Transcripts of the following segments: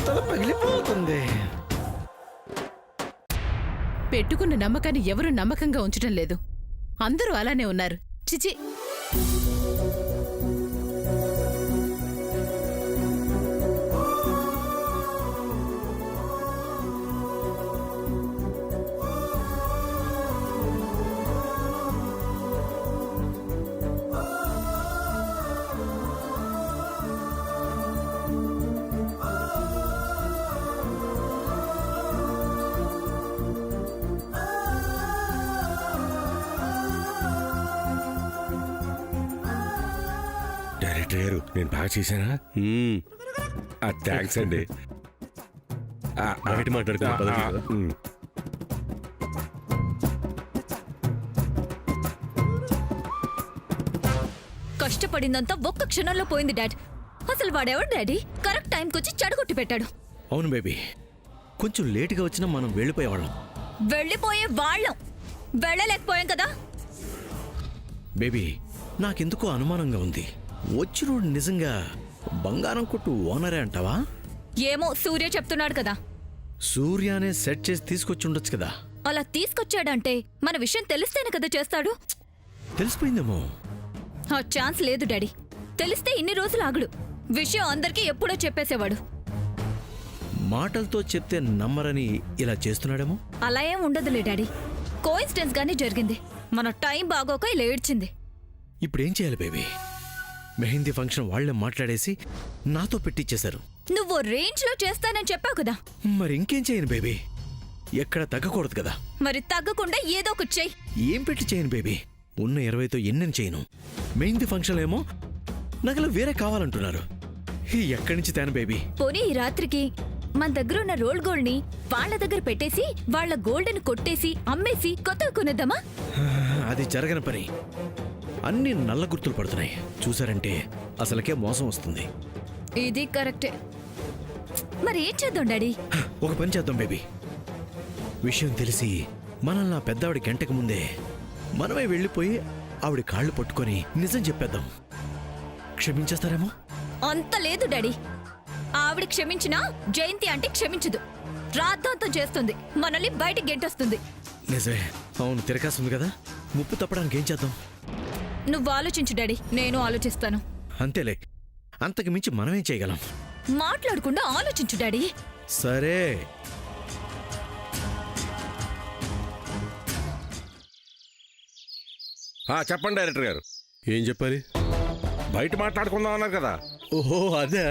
తల పగిలిపోతుంది. పెట్టుకున్న నమ్మకాన్ని ఎవరూ నమ్మకంగా ఉంచటం లేదు. అందరూ అలానే ఉన్నారు. చిచి. డైరెక్టర్ గారు నేను బాగా చేశానా? థ్యాంక్స్ అండి. బయట మాట్లాడుకున్నా. కష్టపడిందంతా ఒక్క క్షణంలో పోయింది డాడ్. అసలు వాడెవడు డాడీ? కరెక్ట్ టైంకి వచ్చి చెడగొట్టి పెట్టాడు. అవును బేబీ, కొంచెం లేటుగా వచ్చినా మనం వెళ్ళిపోయేవాళ్ళం. వెళ్ళిపోయే వాళ్ళం, వెళ్ళలేకపోయాం కదా. బేబీ, నాకెందుకో అనుమానంగా ఉంది. వచ్చినోడు నిజంగా బంగారం కొట్టు ఓనరే అంటావా? ఏమో, సూర్య చెప్తున్నాడు కదా. సూర్యానే సెట్ చేసి తీసుకొచ్చి ఉండొచ్చు కదా. అలా తీసుకొచ్చాడంటే మన విషయం తెలిస్తేనే కదా చేస్తాడు. తెలిసిపోయిందేమో. ఆ ఛాన్స్ లేదు డాడీ. తెలిస్తే ఇన్ని రోజులు ఆగడు. విషయం అందరికీ ఎప్పుడో చెప్పేసేవాడు. మాటలతో చెప్తే నమ్మరని ఇలా చేస్తున్నాడేమో. అలా ఏం ఉండదులే డాడీ. కోయిన్సిడెన్స్ గానే జరిగింది. మన టైం బాగోక ఇలా ఏడ్చింది. ఇప్పుడేం చేయాలి బేబీ? మెహందీ ఫంక్షన్ వాళ్లే మాట్లాడేసి నాతో పెట్టిచ్చేశారు. నువ్వు రేంజ్ లో చేస్తానని చెప్పావు కదా. మరి ఇంకేం చేయను బేబీ? ఎక్కడ తగ్గకూడదు కదా. మరి తగ్గకుండా ఏదో ఒకటి చెయ్యి. ఏం పెట్టి చేయను బేబీ? ఉన్న 20తో ఎన్నెన్ని చేయను. మెహందీ ఫంక్షన్ ఏమో నగలు వేరే కావాలంటున్నారు. ఎక్కడి నుంచి తేను బేబీ? పోనీ ఈ రాత్రికి మన దగ్గర ఉన్న రోల్ గోల్డ్ ని వాళ్ళ దగ్గర పెట్టేసి వాళ్ళ గోల్డ్ ని కొట్టేసి అమ్మేసి కొత్తగా కొనేద్దామా? అది జరగని పని. అన్ని నల్ల గుర్తులు పడుతున్నాయి. చూసారంటే అసలకే మోసం వస్తుంది. ఇది కరెక్టే. మరి ఏం చేద్దాం డాడీ? ఒక పని చేద్దాం బేబీ. విషయం తెలిసి మనల్ని ఆ పెద్దావిడ గంటకు ముందే మనమే వెళ్ళిపోయి ఆవిడ కాళ్ళు పట్టుకొని నిజం చెప్పేద్దాం. క్షమించేస్తారేమో? అంత లేదు డాడీ. ఆవిడ క్షమించినా జయంతి అంటే క్షమించదు. రాద్ధాంతం చేస్తుంది. మనల్ని బయటికి గెంటొస్తుంది. నిజమే. అవును, తిరకాస్తుంది కదా. ముప్పు తప్పడానికి ఏం చేద్దాం? నువ్వు ఆలోచించు డాడీ, నేను ఆలోచిస్తాను. అంతేలే, అంతకు మించి మనమేం చేయగలం? మాట్లాడకుండా ఆలోచించు డాడీ. సరే. చెప్పండి డైరెక్టర్ గారు. ఏం చెప్పాలి? బయట మాట్లాడుకుందాం అన్నారు కదా. ఓహో అదే.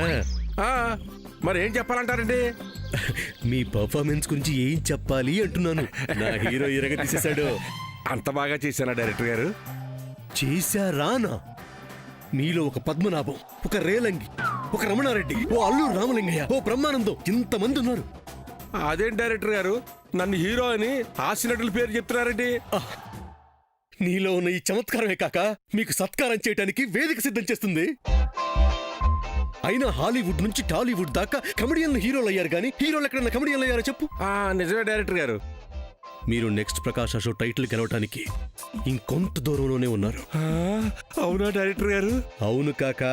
మరి ఏం చెప్పాలంటారండి? మీ పర్ఫార్మెన్స్ గురించి ఏం చెప్పాలి అంటున్నాను. నా హీరో ఇరగ తీసేశాడు. అంత బాగా చేశానా డైరెక్టర్ గారు? చేశారానా? మీలో ఒక పద్మనాభం, ఒక రేలంగి, ఒక రమణారెడ్డి, ఓ అల్లూరు రామలింగయ్య, ఓ బ్రహ్మానందం, ఇంతమంది ఉన్నారు. అదేం డైరెక్టర్ గారు నన్ను హీరో అని హాస్యనటుల పేరు చెప్తున్నారండి? నీలో ఉన్న ఈ చమత్కారమే కాక మీకు సత్కారం చేయడానికి వేదిక సిద్ధం చేస్తుంది. అయినా హాలీవుడ్ నుంచి టాలీవుడ్ దాకా కమెడియన్లు హీరోలు అయ్యారు గానీ హీరోలు ఎక్కడన్నా కమెడియన్లు అయ్యారో చెప్పు. నిజమే డైరెక్టర్ గారు. మీరు నెక్స్ట్ ప్రకాష్ షో టైటిల్ గెలవటానికి ఇంకొంత దూరంలోనే ఉన్నారు. అవునా డైరెక్టర్ గారు? అవును కాకా.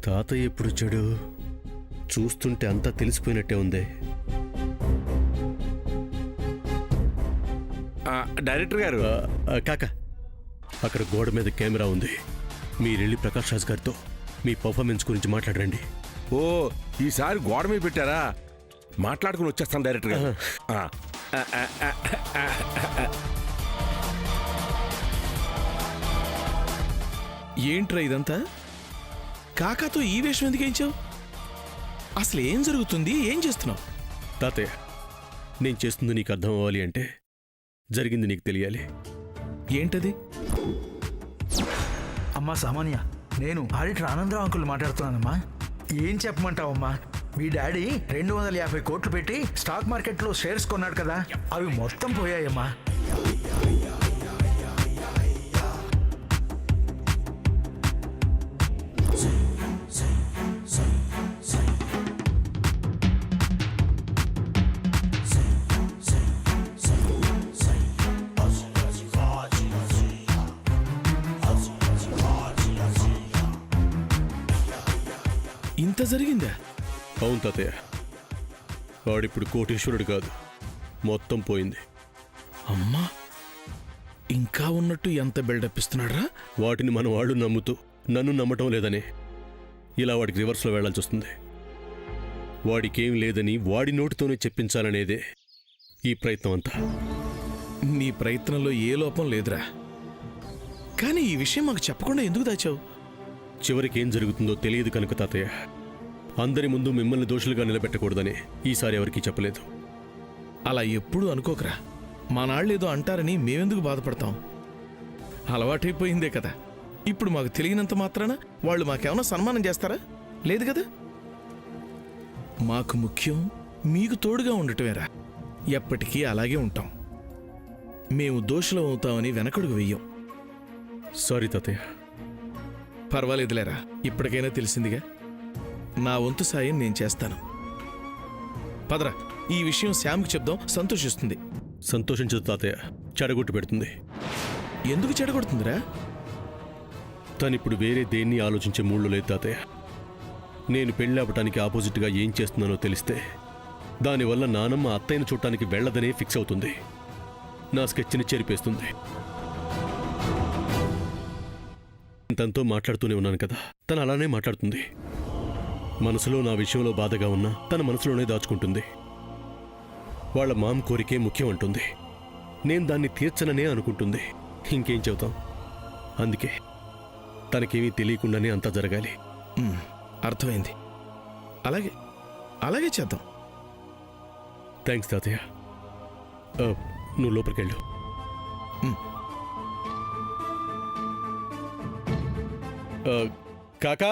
తాతయ్య ఎప్పుడు చెడు చూస్తుంటే అంతా తెలిసిపోయినట్టే ఉంది. డైరెక్టర్ గారు. కాకా, అక్కడ గోడ మీద కెమెరా ఉంది. మీరెళ్ళి ప్రకాష్ రాజ్ గారితో మీ పర్ఫార్మెన్స్ గురించి మాట్లాడండి. ఓ, ఈసారి గోడ మీద పెట్టారా? మాట్లాడుకుని వచ్చేస్తాను డైరెక్టర్ గారు. ఏంట్రా ఇదంతా? కాకాతో ఈ వేషం ఎందుకు వేయించావు? అసలు ఏం జరుగుతుంది? ఏం చేస్తున్నావు? తాతయ్య, నేను చేస్తుంది నీకు అర్థం అవ్వాలి అంటే జరిగింది నీకు తెలియాలి. ఏంటది? అమ్మా సామాన్య, నేను ఆడిటర్ ఆనందరావు అంకుల్ మాట్లాడుతున్నానమ్మా. ఏం చెప్పమంటావమ్మా? మీ డాడీ 250 కోట్లు పెట్టి స్టాక్ మార్కెట్లో షేర్స్ కొన్నాడు కదా, అవి మొత్తం పోయాయమ్మా. ఇంత జరిగిందా? అవును తాతయ్య, వాడిప్పుడు కోటీశ్వరుడు కాదు, మొత్తం పోయింది. అమ్మా, ఇంకా ఉన్నట్టు ఎంత బిల్డప్ ఇస్తున్నాడ్రా? వాటిని మన వాళ్ళు నమ్ముతూ నన్ను నమ్మటం లేదని ఇలా వాడికి రివర్స్లో వెళ్లాల్సి వస్తుంది. వాడికేం లేదని వాడి నోటితోనే చెప్పించాలనేదే ఈ ప్రయత్నం అంతా. నీ ప్రయత్నంలో ఏ లోపం లేదురా. కానీ ఈ విషయం మాకు చెప్పకుండా ఎందుకు దాచావు? చివరికి ఏం జరుగుతుందో తెలియదు కనుక తాతయ్య, అందరి ముందు మిమ్మల్ని దోషులుగా నిలబెట్టకూడదని ఈసారి ఎవరికీ చెప్పలేదు. అలా ఎప్పుడూ అనుకోకరా. మా నాళ్ళేదో అంటారని మేమెందుకు బాధపడతాం? అలవాటైపోయిందే కదా. ఇప్పుడు మాకు తెలియనంత మాత్రాన వాళ్ళు మాకేమైనా సన్మానం చేస్తారా? లేదు కదా. మాకు ముఖ్యం మీకు తోడుగా ఉండటమేరా. ఎప్పటికీ అలాగే ఉంటాం. మేము దోషులం అవుతామని వెనకడుగు వెయ్యం. సారీ తాతయ్య. పర్వాలేదులేరా, ఇప్పటికైనా తెలిసిందిగా. నా వంతు సాయం నేను చేస్తాను. పదరా, ఈ విషయం శ్యామ్కి చెప్దాం, సంతోషిస్తుంది. సంతోషించదు తాతయ్య, చెడగొట్టు పెడుతుంది. ఎందుకు చెడగొడుతుందిరా? తనిప్పుడు వేరే దేన్ని ఆలోచించే మూడ్లో లేదు తాతయ్య. నేను పెళ్ళి అవ్వటానికి ఆపోజిట్గా ఏం చేస్తున్నానో తెలిస్తే దానివల్ల నానమ్మ అత్తయ్యను చూడటానికి వెళ్లదనే ఫిక్స్ అవుతుంది. నా స్కెచ్ని చెరిపేస్తుంది. తనతో మాట్లాడుతూనే ఉన్నాను కదా, తను అలానే మాట్లాడుతుంది. మనసులో నా విషయంలో బాధగా ఉన్నా తన మనసులోనే దాచుకుంటుంది. వాళ్ళ మామ్ కోరికే ముఖ్యం అంటుంది. నేను దాన్ని తీర్చననే అనుకుంటుంది. ఇంకేం చెబుతాం. అందుకే తనకేమీ తెలియకుండానే అంతా జరగాలి. అర్థమైంది. అలాగే అలాగే చేద్దాం. థ్యాంక్స్ తాతయ్య. నువ్వు లోపలికెళ్ళు. కాకా,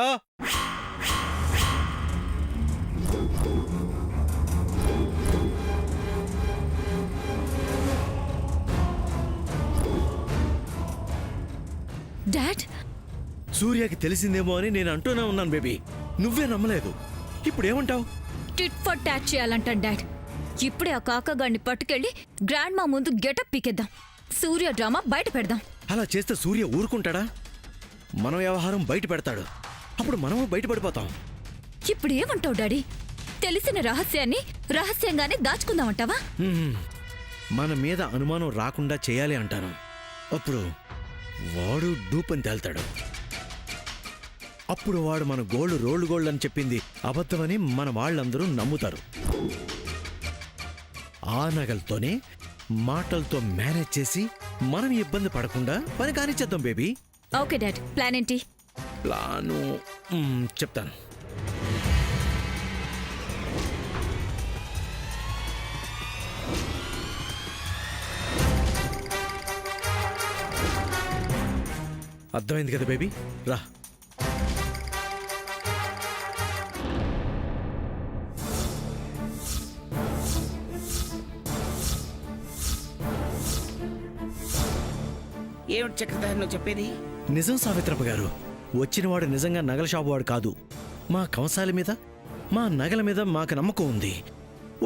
డాడ్, సూర్యకి తెలిసిందేమో అని నేను అంటూనే ఉన్నాను బేబీ, నువ్వే నమ్మలేదు. ఇప్పుడేమంటావు? టిట్ ఫర్ టాట్ చేయాలంటాడు డాడ్. ఇప్పుడే ఆ కాకగాడిని పట్టుకెళ్ళి గ్రాండ్ మా ముందు గెటప్ పీకేద్దాం. సూర్య డ్రామా బయట పెడదాం. అలా చేస్తే సూర్య ఊరుకుంటాడా? మన వ్యవహారం బయట పెడతాడు. అప్పుడు మనము బయటపడిపోతాం. ఇప్పుడు ఏమంటావు డాడీ? తెలిసిన రహస్యాన్ని రహస్యంగానే దాచుకుందామంటావా? మన మీద అనుమానం రాకుండా చేయాలి అంటాను. అప్పుడు వాడు డూపని తేల్తాడు. అప్పుడు వాడు మన గోల్డ్ రోల్డ్ గోల్డ్ అని చెప్పింది అబద్ధమని మన వాళ్ళందరూ నమ్ముతారు. ఆ నగలతోనే మాటలతో మేనేజ్ చేసి మనం ఇబ్బంది పడకుండా పని కానిచ్చేద్దాం బేబీ. ఓకే డాడ్, ప్లాన్ ఏంటి? ప్లాను చెప్తాను. అర్థమైంది కదా బేబీ, రా. ఏమిటి చక్రధారి నువ్వు చెప్పేది? నిజం సావిత్రప్ప గారు, వచ్చినవాడు నిజంగా నగల షాపు వాడు కాదు. మా కంసాల మీద, మా నగల మీద మాకు నమ్మకం ఉంది.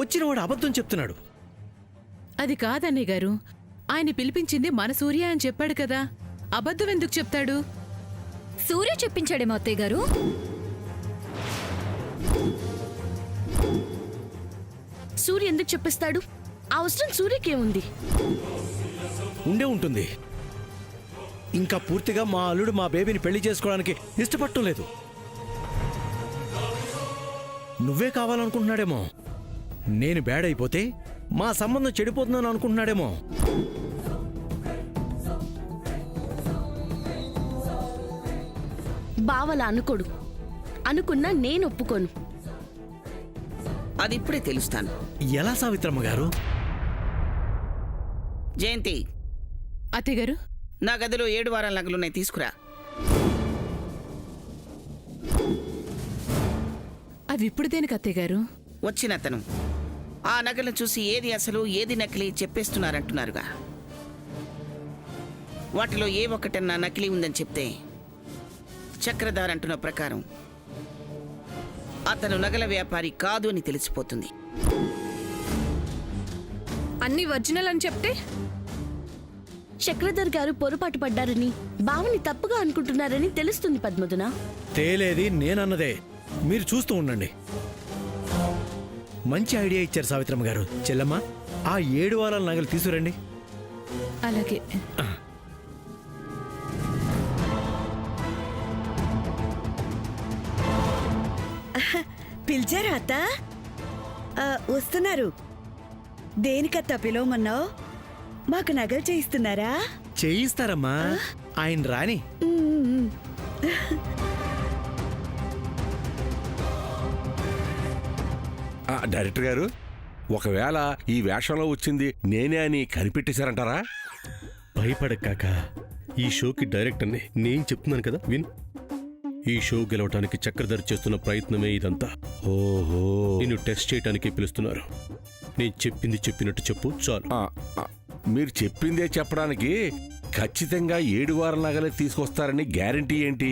వచ్చినవాడు అబద్ధం చెప్తున్నాడు. అది కాదన్నయ్య గారు, ఆయన పిలిపించింది మన సూర్య అని చెప్పాడు కదా, అబద్ధం ఎందుకు చెప్తాడు? సూర్య చెప్పించాడేమో అత్తయ్య గారు. సూర్య ఎందుకు చెప్పిస్తాడు? ఆ అవసరం సూర్యకేముంది? ఉండే ఉంటుంది. ఇంకా పూర్తిగా మా అల్లుడు మా బేబీని పెళ్లి చేసుకోవడానికి ఇష్టపడటం లేదు. నువ్వే కావాలనుకుంటున్నాడేమో. నేను బ్యాడ్ అయిపోతే మా సంబంధం చెడిపోతున్నాను అనుకుంటున్నాడేమో. బావలా అనుకోడు. అనుకున్నా నేను ఒప్పుకోను. అది ఇప్పుడే తెలుస్తాను. ఎలా సావిత్రమ్మ గారు? జయంతి, అత్తయ్య గారు, నా గదిలో 7 వారాల నగలున్నాయి, తీసుకురా. అవి ఇప్పుడు దేనికి అత్తయ్య గారు? వచ్చిన అతను ఆ నగలను చూసి ఏది అసలు ఏది నకిలీ చెప్పేస్తున్నారంటున్నారుగా. వాటిలో ఏ ఒక్కటన్నా నకిలీ ఉందని చెప్తే చక్రధార్ అంటున్న ప్రకారం అతను నగల వ్యాపారి కాదు అని తెలిసిపోతుంది. అన్ని ఒరిజినల్ అని చెప్తే చక్రధర్ గారు పొరపాటు పడ్డారని, బావని తప్పుగా అనుకుంటున్నారని తెలుస్తుంది పద్మదున. తేలేది నేనన్నదే. మీరు చూస్తూ ఉండండి. మంచి ఐడియా ఇచ్చారు సావిత్రమ్మ గారు. చెల్లమ్మ, ఆ 7 వారాల నగలు తీసుకురండి. అలాగే. పిలిచారా అత్త? వస్తున్నారు. దేనికత్త పిలవమన్నావు? మాకు నగలు చేయిస్తున్నారా? చేయిస్తారమ్మా, ఆయన రాని. డైరెక్టర్ గారు, ఒకవేళ ఈ వేషంలో వచ్చింది నేనే అని కనిపెట్టేశారంటారా? భయపడకాక, ఈ షోకి డైరెక్టర్ని నేను చెప్తున్నాను కదా, విన్. ఈ షో గెలవటానికి చక్రధర్ చేస్తున్న ప్రయత్నమే ఇదంతా. ఓహో, నిన్ను టెస్ట్ చేయడానికి పిలుస్తున్నారు. నేను చెప్పింది చెప్పినట్టు చెప్పు చాలు. మీరు చెప్పిందే చెప్పడానికి ఖచ్చితంగా 7 వారాల నగలే తీసుకొస్తారని గ్యారంటీ ఏంటి?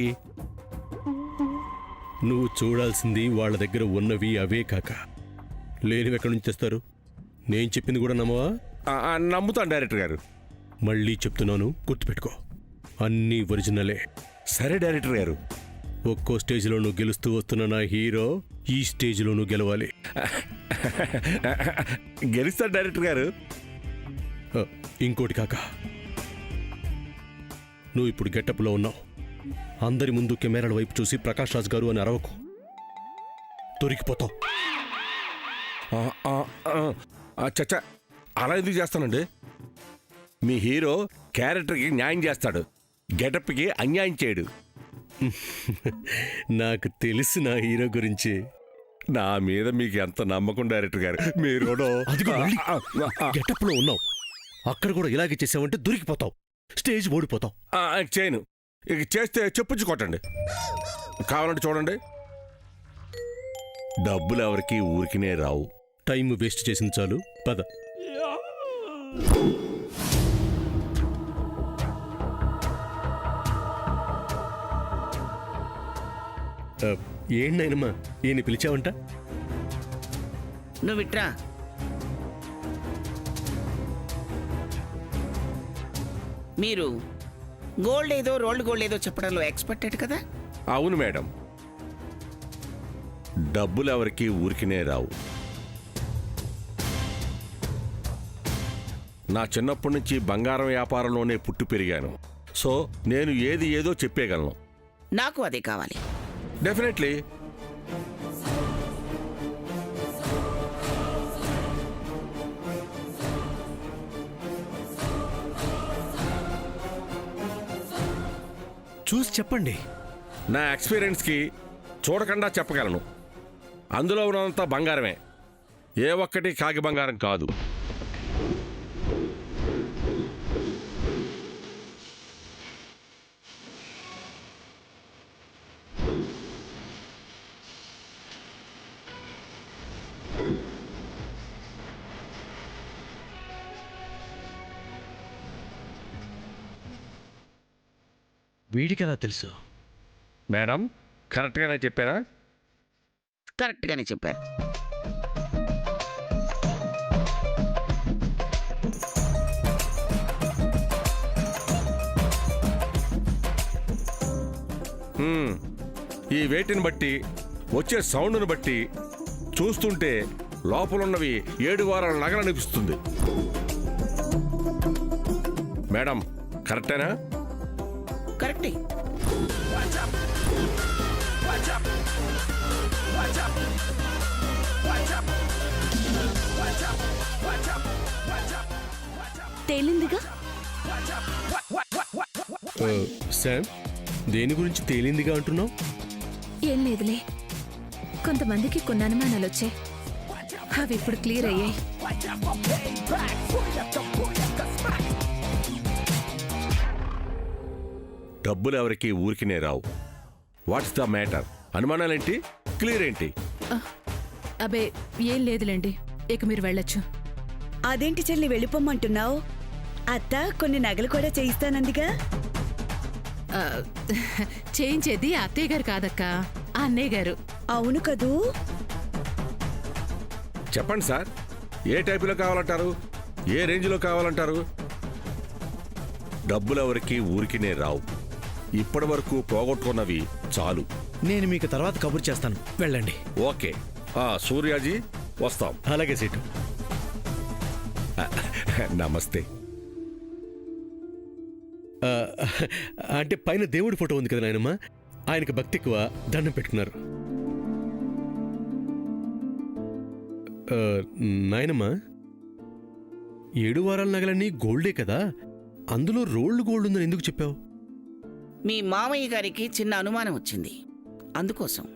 నువ్వు చూడాల్సింది వాళ్ళ దగ్గర ఉన్నవి అవే కాక లేనివి ఎక్కడి నుంచి తెస్తారు? నేను చెప్పింది కూడా నమ్మవా? నమ్ముతాను డైరెక్టర్ గారు. మళ్ళీ చెప్తున్నాను, గుర్తుపెట్టుకో, అన్నీ ఒరిజినలే. సరే డైరెక్టర్ గారు. ఒక్కో స్టేజ్లో నువ్వు గెలుస్తూ వస్తున్న నా హీరో ఈ స్టేజ్లో నువ్వు గెలవాలి. గెలుస్తాను డైరెక్టర్ గారు. ఇంకోటి కాక, నువ్వు ఇప్పుడు గెటప్లో ఉన్నావు. అందరి ముందు కెమెరాల వైపు చూసి ప్రకాష్ రాజ్ గారు అని అరవకు, దొరికిపోతావు. చచ్చా, అలా ఎందుకు చేస్తానండి? మీ హీరో క్యారెక్టర్కి న్యాయం చేస్తాడు, గెటప్కి అన్యాయం చేయడు. నాకు తెలుసు నా హీరో గురించి. నా మీద మీకు ఎంత నమ్మకం డైరెక్టర్ గారు. మీరు గెటప్లో ఉన్నావు, అక్కడ కూడా ఇలాగే చేసావంటే దొరికిపోతావు, స్టేజ్ ఓడిపోతావు. చేయను. ఇక చేస్తే చెప్పుచ్చు కొట్టండి, కావాలంటే చూడండి. డబ్బులు ఎవరికి ఊరికినే రావు. టైం వేస్ట్ చేసింది చాలు, పద. ఏంటైనమ్మా, ఈయన పిలిచావంట? నువ్వు విట్రా. మీరు గోల్డ్ ఏదో రోల్డ్ గోల్డ్ ఏదో చెప్పడంలో ఎక్స్పర్టెడ్ కదా? అవును మేడం, డబ్బులు ఎవరికి ఊరికినే రావు. నా చిన్నప్పటి నుంచి బంగారం వ్యాపారంలోనే పుట్టి పెరిగాను. సో నేను ఏది ఏదో చెప్పేయగలను. నాకు అదే కావాలి. డెఫినెట్లీ. చూసి చెప్పండి. నా ఎక్స్పీరియన్స్కి చూడకుండా చెప్పగలను. అందులో ఉన్నంత బంగారమే, ఏ ఒక్కటి కాకి బంగారం కాదు. వీడికెలా తెలుసు? మేడం, కరెక్ట్గానే చెప్పారా? కరెక్ట్గానే చెప్పారు. ఈ వెయిట్ని బట్టి, వచ్చే సౌండ్ను బట్టి చూస్తుంటే లోపలున్నవి 7 వారాల నగలు అనిపిస్తుంది. మేడం, కరెక్టేనా? కరెక్టే. తేలిందిగా. శామ్, దేని గురించి తేలిందిగా అంటున్నావు? ఏం లేదులే, కొంతమందికి కొన్ని అనుమానాలు వచ్చాయి, అవి ఇప్పుడు క్లియర్ అయ్యాయి. డబ్బులు ఎవరికి ఊరికినే రావు. What's the matter? అనుమానాలేంటి, క్లియర్ ఏంటి? అబే ఏం లేదులేండి, ఇక మీరు వెళ్ళొచ్చు. అదేంటి చెల్లి వెళ్ళిపోమ్మంటున్నావు? అత్త కొన్ని నగలు కూడా చేయిస్తానందిగా. ఆ, చేయించేది అత్తయ్య గారు కాదక్క, అన్నయ్య గారు. అవును కదూ. చెప్పండి సార్, ఏ టైపులో కావాలంటారు, ఏ రేంజ్లో కావాలంటారు? డబ్బులు ఎవరికి ఊరికినే రావు. ఇప్పటి వరకు పోగొట్టుకున్నవి చాలు. నేను మీకు తర్వాత కబురు చేస్తాను, వెళ్ళండి. ఓకే. సూర్యాజీ వస్తాం. అలాగే సీటు. నమస్తే. ఆ, అంటే పైన దేవుడి ఫోటో ఉంది కదా నాయనమ్మ, ఆయనకి భక్తి ఎక్కువ, దండం పెట్టుకున్నారు. నాయనమ్మ, 7 వారాల నగలన్నీ గోల్డే కదా, అందులో రోల్డ్ గోల్డ్ ఉందని ఎందుకు చెప్పావు? మీ మామయ్య గారికి చిన్న అనుమానం వచ్చింది, అందుకోసం.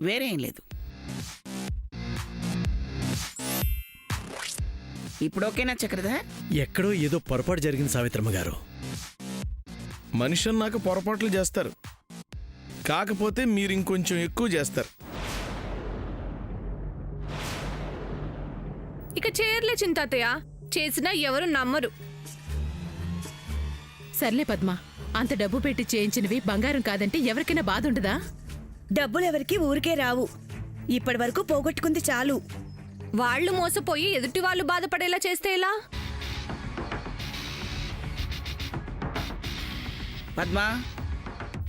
వేరే ఏం లేదు. ఇప్పుడు ఓకేనా చక్రధర్? ఎక్కడో ఏదో పొరపాటు జరిగింది సావిత్రమ్మ గారు. మనిషి అన్నాక పొరపాట్లు చేస్తారు, కాకపోతే మీరు ఇంకొంచెం ఎక్కువ చేస్తారు. ఇక చేయర్లే చింతాతయ్య, చేసినా ఎవరు నమ్మరు. సర్లే పద్మ, అంత డబ్బు పెట్టి చేయించినవి బంగారం కాదంటే ఎవరికైనా బాధ ఉండదా? డబ్బులెవరికి ఊరికే రావు. ఇప్పటి వరకు పోగొట్టుకుంది చాలు. వాళ్ళు మోసపోయి ఎదుటి వాళ్ళు బాధపడేలా చేస్తే ఎలా? పద్మా,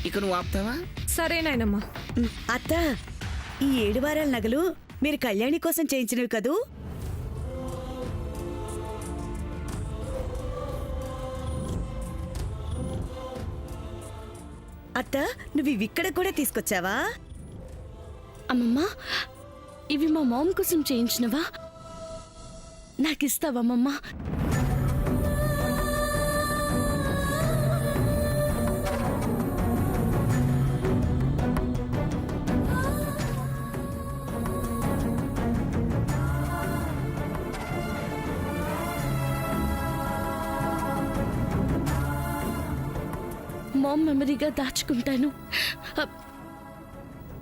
ఇక నువ్వు ఆపుతావా? సరేనాయనమ్మా. అత్త, ఈ 7 వారాల నగలు మీరు కళ్యాణి కోసం చేయించినవి కదూ? అత్త, నువ్వు ఇవిక్కడ కూడా తీసుకొచ్చావా? అమ్మమ్మ, ఇవి మా మామ్ కోసం చేయించినవా? నాకిస్తావమ్మమ్మ? మామ్ మెమరీగా దాచుకుంటాను.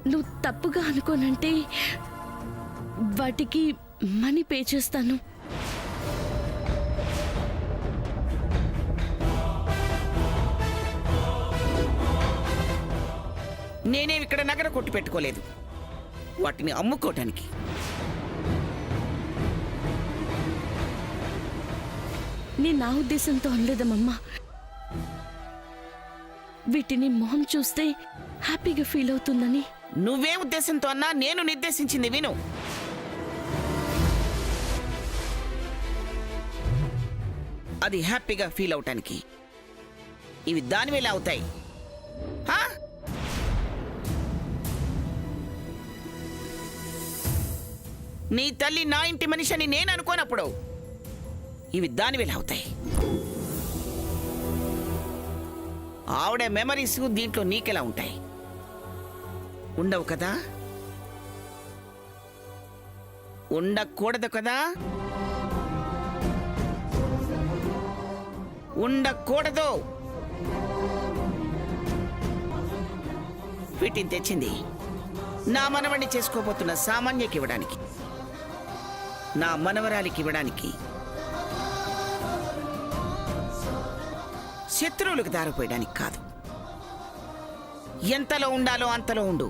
నువ్వు తప్పుగా అనుకోనంటే వాటికి మనీ పే చేస్తాను. నేనేమి ఇక్కడ నగర కొట్టు పెట్టుకోలేదు, వాటిని అమ్ముకోవటానికి. నేను నా ఉద్దేశంతో అనలేదమ్మా. వీటిని మొహం చూస్తే హ్యాపీగా ఫీల్ అవుతుందని. నువ్వే ఉద్దేశంతో అన్నా నేను నిర్దేశించింది విను. అది హ్యాపీగా ఫీల్ అవటానికి. ఇవి దాని వేళ అవుతాయి. హా? నీ తల్లి నా ఇంటి మనిషి అని నేను అనుకోనప్పుడు ఇవి దాని వేళ అవుతాయి. ఆవిడ మెమరీస్ దీంట్లో నీకెలా ఉంటాయి? ఉండవు కదా, ఉండకూడదు కదా, ఉండకూడదు. వీటిని తెచ్చింది నా మనవణ్ణి చేసుకోబోతున్న సామాన్యకి ఇవ్వడానికి, నా మనవరాలికి ఇవ్వడానికి, శత్రువులకు దారిపోయడానికి కాదు. ఎంతలో ఉండాలో అంతలో ఉండు.